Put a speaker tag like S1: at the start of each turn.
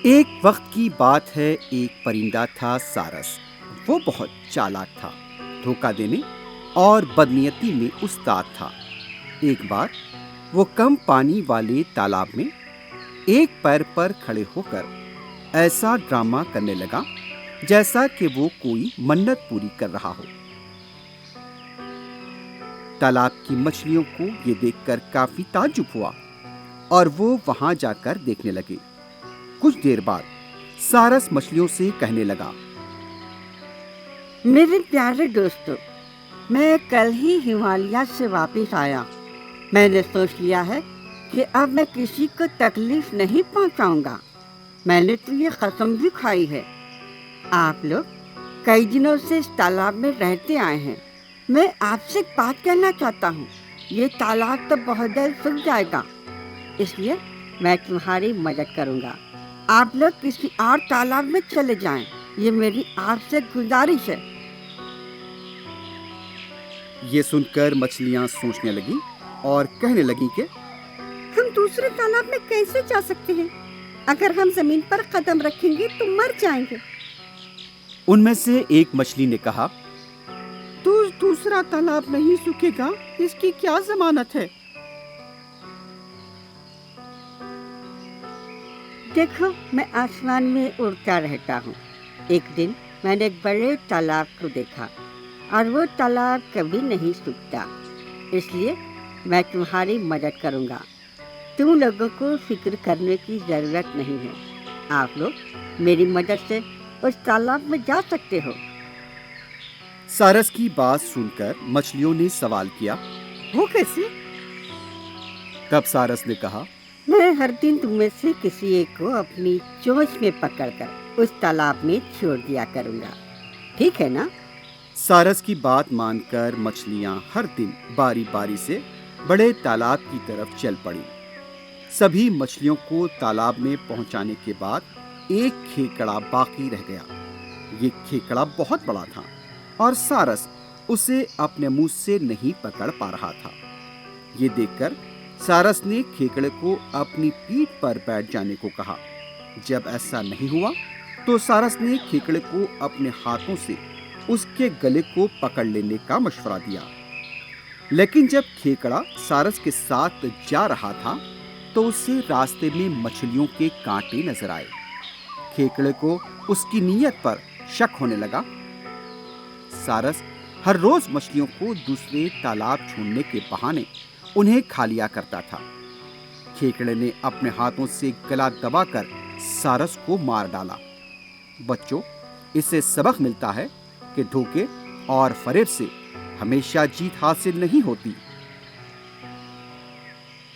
S1: ایک وقت کی بات ہے، ایک پرندہ تھا سارس۔ وہ بہت چالاک تھا، دھوکہ دینے اور بدنیتی میں استاد تھا۔ ایک بار وہ کم پانی والے تالاب میں ایک پیر پر کھڑے ہو کر ایسا ڈرامہ کرنے لگا جیسا کہ وہ کوئی منت پوری کر رہا ہو۔ تالاب کی مچھلیوں کو یہ دیکھ کر کافی تعجب ہوا اور وہ وہاں جا کر دیکھنے لگے۔ کچھ دیر بعد سارس مچھلیوں سے کہنے لگا،
S2: میرے پیارے دوستو، میں کل ہی ہمالیہ سے واپس آیا۔ میں نے سوچ لیا ہے کہ اب میں کسی کو تکلیف نہیں پہنچاؤں گا۔ میں نے تو یہ قسم بھی کھائی ہے۔ آپ لوگ کئی دنوں سے اس تالاب میں رہتے آئے ہیں۔ میں آپ سے ایک بات کہنا چاہتا ہوں۔ یہ تالاب تو بہت جلد سوکھ جائے گا، اس لیے میں تمہاری مدد کروں گا۔ آپ لوگ کسی اور تالاب میں چلے جائیں، یہ میری آپ سے گزارش ہے۔
S1: یہ سن کر مچھلیاں سوچنے لگیں اور کہنے لگیں کہ
S2: ہم دوسرے تالاب میں کیسے جا سکتے ہیں؟ اگر ہم زمین پر قدم رکھیں گے تو مر جائیں گے۔
S1: ان میں سے ایک مچھلی نے کہا،
S3: تو دوسرا تالاب نہیں سوکھے گا، اس کی کیا ضمانت ہے؟
S2: دیکھو، میں آسمان میں اڑتا رہتا ہوں۔ ایک دن میں نے ایک بڑے تالاب کو دیکھا اور وہ تالاب کبھی نہیں سوکھتا، اس لیے میں تمہاری مدد کروں گا۔ تم لوگوں کو فکر کرنے کی ضرورت نہیں ہے۔ آپ لوگ میری مدد سے اس تالاب میں جا سکتے ہو۔
S1: سارس کی بات سن کر مچھلیوں نے سوال کیا،
S2: وہ کیسے؟
S1: تب سارس نے کہا،
S2: میں ہر دن تم میں سے کسی ایک کو اپنی چونچ میں پکڑ کر اس تالاب میں چھوڑ دیا کروں گا، ٹھیک ہے نا؟
S1: سارس کی بات مان کر مچھلیاں ہر دن باری باری سے بڑے تالاب کی طرف چل پڑیں۔ سبھی مچھلیوں کو تالاب میں پہنچانے کے بعد ایک کھیکڑا باقی رہ گیا۔ یہ کھیکڑا بہت بڑا تھا اور سارس اسے اپنے منہ سے نہیں پکڑ پا رہا تھا۔ یہ دیکھ کر سارس نے کھیکڑے کو اپنی پیٹھ پر بیٹھ جانے کو کہا۔ جب ایسا نہیں ہوا تو سارس نے کھیکڑے کو اپنے ہاتھوں سے اس کے گلے کو پکڑ لینے کا مشورہ دیا۔ لیکن جب کھیکڑا سارس کے ساتھ جا رہا تھا تو اسے راستے میں مچھلیوں کے کانٹے نظر آئے۔ کھیکڑے کو اس کی نیت پر شک ہونے لگا۔ سارس ہر روز مچھلیوں کو دوسرے تالاب چھوڑنے کے بہانے انہیں کھا لیا کرتا تھا۔ کھیکڑے نے اپنے ہاتھوں سے گلا دبا کر سارس کو مار ڈالا۔ بچوں، اس سے سبق ملتا ہے کہ دھوکے اور فریب سے ہمیشہ جیت حاصل نہیں ہوتی۔